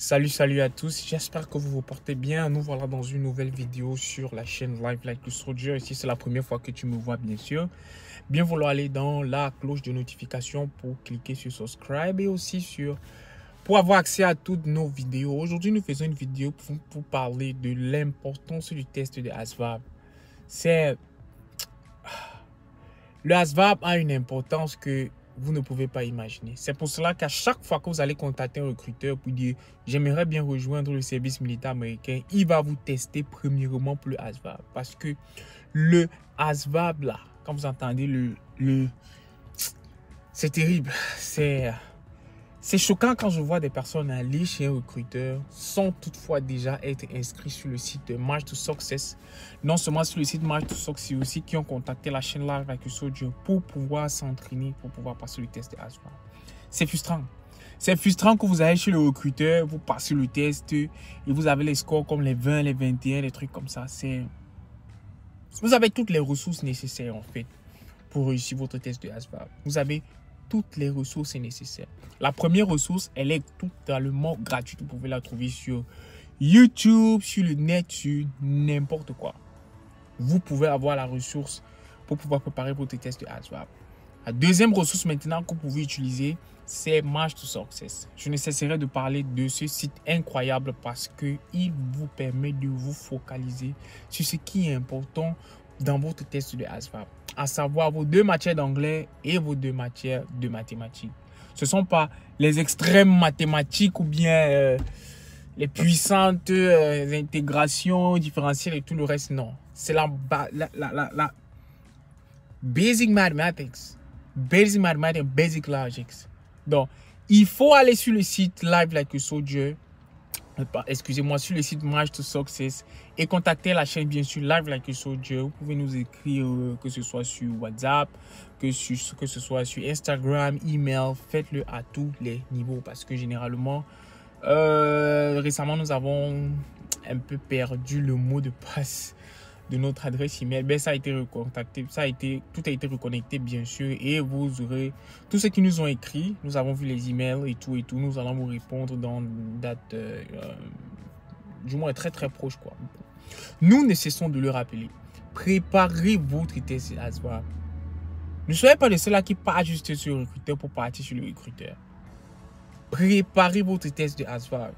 Salut à tous, j'espère que vous vous portez bien. Nous voilà dans une nouvelle vidéo sur la chaîne Live Like a Soldier. Ici, c'est la première fois que tu me vois, bien sûr. Bien vouloir aller dans la cloche de notification pour cliquer sur subscribe et aussi pour avoir accès à toutes nos vidéos. Aujourd'hui, nous faisons une vidéo pour parler de l'importance du test de ASVAB. Le ASVAB a une importance que vous ne pouvez pas imaginer. C'est pour cela qu'à chaque fois que vous allez contacter un recruteur pour dire « J'aimerais bien rejoindre le service militaire américain », il va vous tester premièrement pour le ASVAB. Parce que le ASVAB, là, quand vous entendez c'est terrible. C'est choquant quand je vois des personnes aller chez un recruteur sans toutefois déjà être inscrits sur le site de March to Success. Non seulement sur le site March to Success, mais aussi qui ont contacté la chaîne Live Like a Soldier pour pouvoir s'entraîner, pour pouvoir passer le test de ASVAB. C'est frustrant. C'est frustrant que vous allez chez le recruteur, vous passez le test et vous avez les scores comme les 20, les 21, les trucs comme ça. Vous avez toutes les ressources nécessaires en fait pour réussir votre test de ASVAB. Vous avez toutes les ressources nécessaires. La première ressource, elle est totalement gratuite. Vous pouvez la trouver sur YouTube, sur le net, sur n'importe quoi. Vous pouvez avoir la ressource pour pouvoir préparer votre test de ASVAB. La deuxième ressource maintenant que vous pouvez utiliser, c'est March to Success. Je ne cesserai de parler de ce site incroyable parce qu'il vous permet de vous focaliser sur ce qui est important dans votre test de ASVAB, à savoir vos 2 matières d'anglais et vos 2 matières de mathématiques. Ce ne sont pas les extrêmes mathématiques ou bien les puissantes intégrations différentielles et tout le reste, non. C'est la basic mathematics, basic logics. Donc, il faut aller sur le site Live Like a Soldier, excusez-moi, sur le site March to Success et contacter la chaîne, bien sûr, Live Like a Soldier. Vous pouvez nous écrire, que ce soit sur WhatsApp, que ce soit sur Instagram, email. Faites-le à tous les niveaux parce que généralement, récemment, nous avons un peu perdu le mot de passe de notre adresse email. Ben, ça a été recontacté, tout a été reconnecté bien sûr et vous aurez tous ceux qui nous ont écrit. Nous avons vu les emails et tout. Nous allons vous répondre dans une date du moins très proche quoi. Nous ne cessons de le rappeler. Préparez votre test ASVAB. Ne soyez pas de ceux-là qui partent juste sur le recruteur pour partir sur le recruteur. Préparez votre test de ASVAB.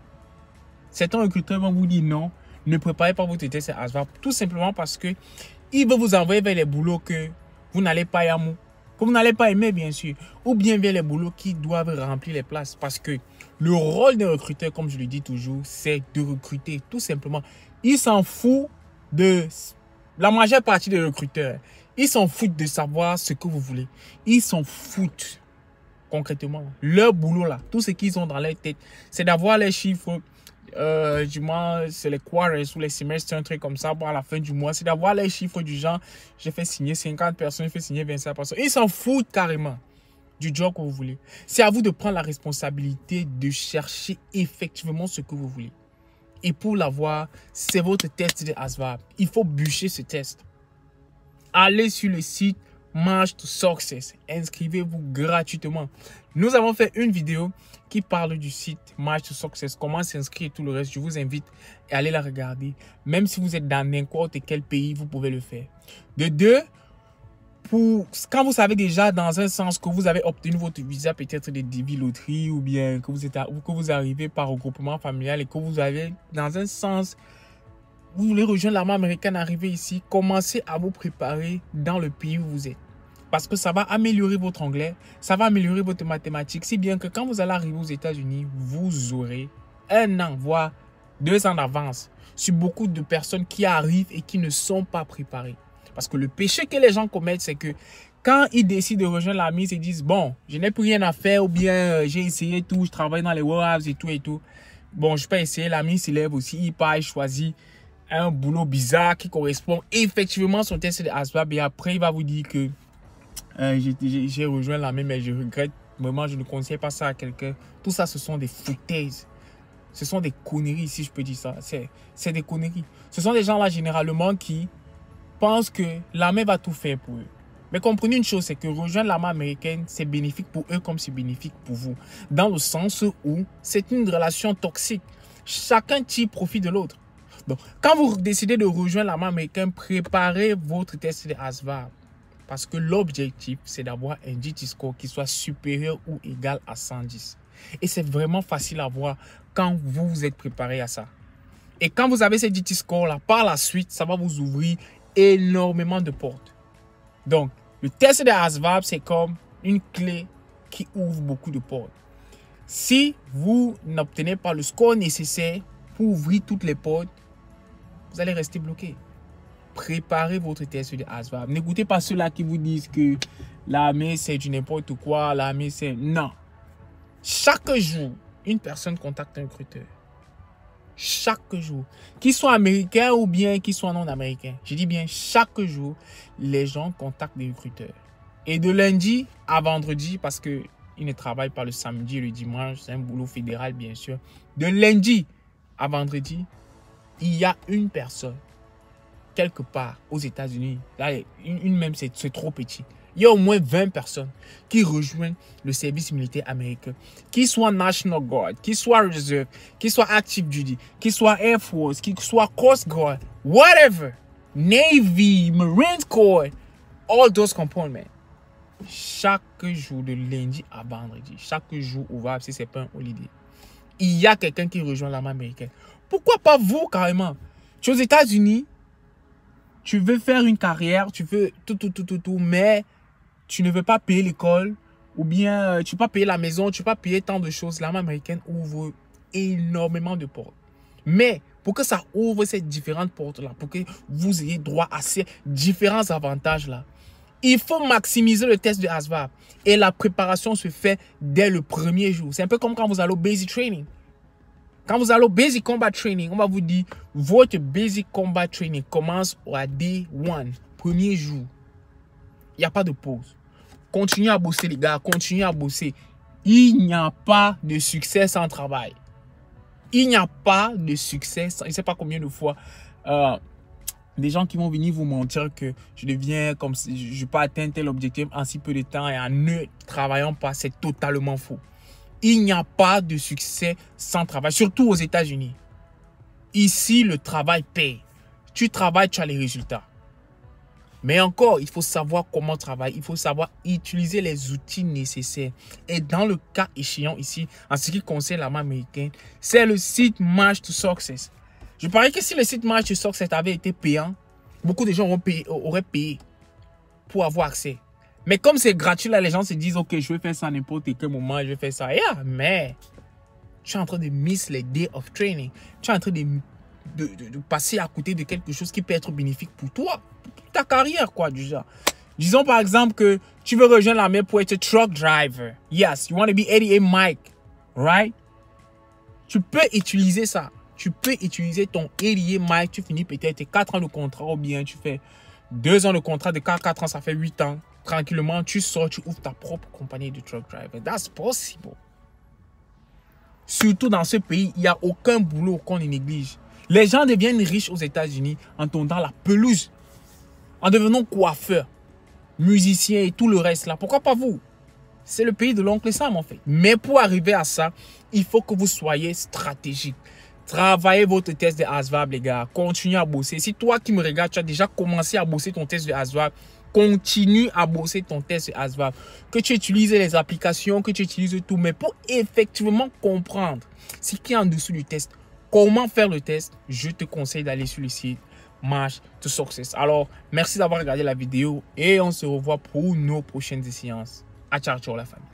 Certains recruteurs vont vous dire non. Ne préparez pas votre test ASVAB tout simplement parce que il veut vous envoyer vers les boulots que vous n'allez pas aimer, que vous n'allez pas aimer bien sûr, ou bien vers les boulots qui doivent remplir les places. Parce que le rôle d'un recruteur, comme je le dis toujours, c'est de recruter tout simplement. Il s'en fout de la majeure partie des recruteurs. Ils s'en foutent de savoir ce que vous voulez. Ils s'en foutent concrètement. Leur boulot là, tout ce qu'ils ont dans leur tête, c'est d'avoir les chiffres. Du mois, c'est les quarters ou les semestres, un truc comme ça, pour à la fin du mois, c'est d'avoir les chiffres du genre, j'ai fait signer 50 personnes, j'ai fait signer 25 personnes. Ils s'en foutent carrément du job que vous voulez. C'est à vous de prendre la responsabilité de chercher effectivement ce que vous voulez. Et pour l'avoir, c'est votre test de ASVAB. Il faut bûcher ce test. Allez sur le site March to Success. Inscrivez-vous gratuitement. Nous avons fait une vidéo qui parle du site March to Success, comment s'inscrire et tout le reste. Je vous invite à aller la regarder. Même si vous êtes dans n'importe quel pays, vous pouvez le faire. De deux, quand vous savez déjà dans un sens que vous avez obtenu votre visa peut-être de débit loterie ou bien que vous arrivez par regroupement familial et que vous avez dans un sens vous voulez rejoindre l'armée américaine, arriver ici, commencez à vous préparer dans le pays où vous êtes. Parce que ça va améliorer votre anglais, ça va améliorer votre mathématique. Si bien que quand vous allez arriver aux États-Unis, vous aurez 1 an, voire 2 ans d'avance sur beaucoup de personnes qui arrivent et qui ne sont pas préparées. Parce que le péché que les gens commettent, c'est que quand ils décident de rejoindre l'armée, ils se disent, bon, je n'ai plus rien à faire ou bien j'ai essayé tout, je travaille dans les warehouses et tout. Bon, je peux essayer, l'armée s'élève aussi, il part, il choisit un boulot bizarre qui correspond effectivement à son test de ASVAB et après il va vous dire que j'ai rejoint l'armée mais je regrette vraiment, je ne conseille pas ça à quelqu'un. Tout ça, ce sont des foutaises, ce sont des conneries, si je peux dire ça. C'est des conneries. Ce sont des gens là généralement qui pensent que l'armée va tout faire pour eux. Mais comprenez une chose, c'est que rejoindre l'armée américaine, c'est bénéfique pour eux comme c'est bénéfique pour vous. Dans le sens où c'est une relation toxique. Chacun tire profit de l'autre. Donc, quand vous décidez de rejoindre l'armée américaine, préparez votre test de ASVAB. Parce que l'objectif, c'est d'avoir un GT score qui soit supérieur ou égal à 110. Et c'est vraiment facile à voir quand vous vous êtes préparé à ça. Et quand vous avez ces GT scores-là, par la suite, ça va vous ouvrir énormément de portes. Donc, le test de ASVAB, c'est comme une clé qui ouvre beaucoup de portes. Si vous n'obtenez pas le score nécessaire pour ouvrir toutes les portes, vous allez rester bloqué. Préparez votre test de ASVAB. N'écoutez pas ceux-là qui vous disent que l'armée, c'est du n'importe quoi. L'armée, c'est... Non. Chaque jour, une personne contacte un recruteur. Chaque jour. Qu'ils soient américains ou bien qu'ils soient non américains. Je dis bien, chaque jour, les gens contactent des recruteurs. Et de lundi à vendredi, parce qu'ils ne travaillent pas le samedi et le dimanche, c'est un boulot fédéral, bien sûr. De lundi à vendredi, il y a une personne, quelque part aux États-Unis, là, une même, c'est trop petit. Il y a au moins 20 personnes qui rejoignent le service militaire américain, qui soient National Guard, qui soient Reserve, qui soient Active Duty, qui soient Air Force, qui soient Coast Guard, whatever, Navy, Marine Corps, all those components. Chaque jour de lundi à vendredi, chaque jour ouvrable, si ce n'est pas un holiday, il y a quelqu'un qui rejoint l'armée américaine. Pourquoi pas vous carrément? Tu es aux États-Unis, tu veux faire une carrière, tu veux tout, mais tu ne veux pas payer l'école, ou bien tu ne veux pas payer la maison, tu ne veux pas payer tant de choses. L'armée américaine ouvre énormément de portes. Mais pour que ça ouvre ces différentes portes-là, pour que vous ayez droit à ces différents avantages-là, il faut maximiser le test de ASVAB. Et la préparation se fait dès le premier jour. C'est un peu comme quand vous allez au Basic Training. Quand vous allez au Basic Combat Training, on va vous dire, votre Basic Combat Training commence à Day 1, premier jour. Il n'y a pas de pause. Continuez à bosser, les gars. Continuez à bosser. Il n'y a pas de succès sans travail. Il n'y a pas de succès sans... Je ne sais pas combien de fois... des gens qui vont venir vous mentir que je deviens comme si je n'ai pas atteint tel objectif en si peu de temps et en ne travaillant pas, c'est totalement faux. Il n'y a pas de succès sans travail, surtout aux États-Unis. Ici, le travail paye. Tu travailles, tu as les résultats. Mais encore, il faut savoir comment travailler. Il faut savoir utiliser les outils nécessaires. Et dans le cas échéant ici, en ce qui concerne l'armée américaine, c'est le site March to Success. Je parie que si le site March to Success avait été payant, beaucoup de gens auraient payé pour avoir accès. Mais comme c'est gratuit, là, les gens se disent, ok, je vais faire ça à n'importe quel moment, je vais faire ça. Yeah, mais tu es en train de miss les day of training. Tu es en train de passer à côté de quelque chose qui peut être bénéfique pour toi, pour ta carrière, quoi, du genre. Disons par exemple que tu veux rejoindre l'armée pour être truck driver. Yes, you want to be 88 Mike, right? Tu peux utiliser ça. Tu peux utiliser ton 88 Mike. Tu finis peut-être 4 ans de contrat ou bien tu fais 2 ans de contrat. De 4 ans, ça fait 8 ans. Tranquillement, tu sors, tu ouvres ta propre compagnie de truck driver. That's possible. Surtout dans ce pays, il n'y a aucun boulot qu'on ne néglige. Les gens deviennent riches aux États-Unis en tondant la pelouse, en devenant coiffeur, musicien et tout le reste là. Pourquoi pas vous? C'est le pays de l'oncle Sam en fait. Mais pour arriver à ça, il faut que vous soyez stratégique. Travaillez votre test de ASVAB, les gars. Continuez à bosser. Si toi qui me regardes, tu as déjà commencé à bosser ton test de ASVAB, continue à bosser ton test de ASVAB. Que tu utilises les applications, que tu utilises tout. Mais pour effectivement comprendre ce qui est en dessous du test, comment faire le test, je te conseille d'aller sur le site March to Success. Alors, merci d'avoir regardé la vidéo et on se revoit pour nos prochaines séances. À ciao, ciao la famille.